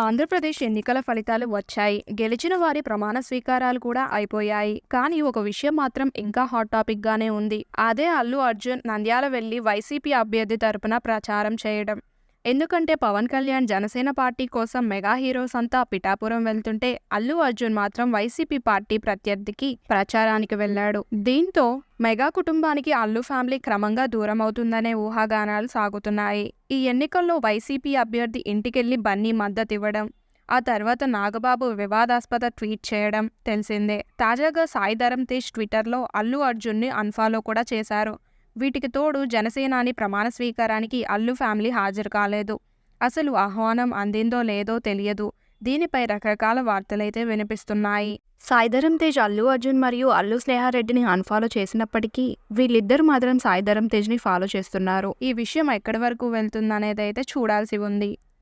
ఆంధ్రప్రదేశ్ ఎన్నికల ఫలితాలు వచ్చాయి. గెలిచిన వారి ప్రమాణ స్వీకారాలు కూడా అయిపోయాయి. కానీ ఒక విషయం మాత్రం ఇంకా హాట్ టాపిక్ గానే ఉంది. అదే అల్లు అర్జున్ నంద్యాల వెళ్లి వైసీపీ అభ్యర్థి తరపున ప్రచారం చేయడం. ఎందుకంటే పవన్ కళ్యాణ్ జనసేన పార్టీ కోసం మెగా హీరోస్ అంతా పిఠాపురం వెళ్తుంటే అల్లు అర్జున్ మాత్రం వైసీపీ పార్టీ ప్రత్యర్థికి ప్రచారానికి వెళ్లాడు. దీంతో మెగా కుటుంబానికి అల్లు ఫ్యామిలీ క్రమంగా దూరం అవుతుందనే ఊహాగానాలు సాగుతున్నాయి. ఈ ఎన్నికల్లో వైసీపీ అభ్యర్థి ఇంటికెళ్లి బన్నీ మద్దతివ్వడం, ఆ తర్వాత నాగబాబు వివాదాస్పద ట్వీట్ చేయడం తెలిసిందే. తాజాగా సాయి ధరమ్ తేజ్ ట్విట్టర్లో అల్లు అర్జున్ని అన్ఫాలో కూడా చేశారు. వీటికి తోడు జనసేనాని ప్రమాణ స్వీకారానికి అల్లు ఫ్యామిలీ హాజరు కాలేదు. అసలు ఆహ్వానం అందిందో లేదో తెలియదు. దీనిపై రకరకాల వార్తలైతే వినిపిస్తున్నాయి. సాయి ధరమ్ తేజ్ అల్లు అర్జున్ మరియు అల్లు స్నేహారెడ్డిని అన్ఫాలో చేసినప్పటికీ వీళ్ళిద్దరు మాత్రం సాయి ధరమ్ తేజ్ని ఫాలో చేస్తున్నారు. ఈ విషయం ఎక్కడి వరకు వెళ్తుందనేది అయితే చూడాల్సి ఉంది.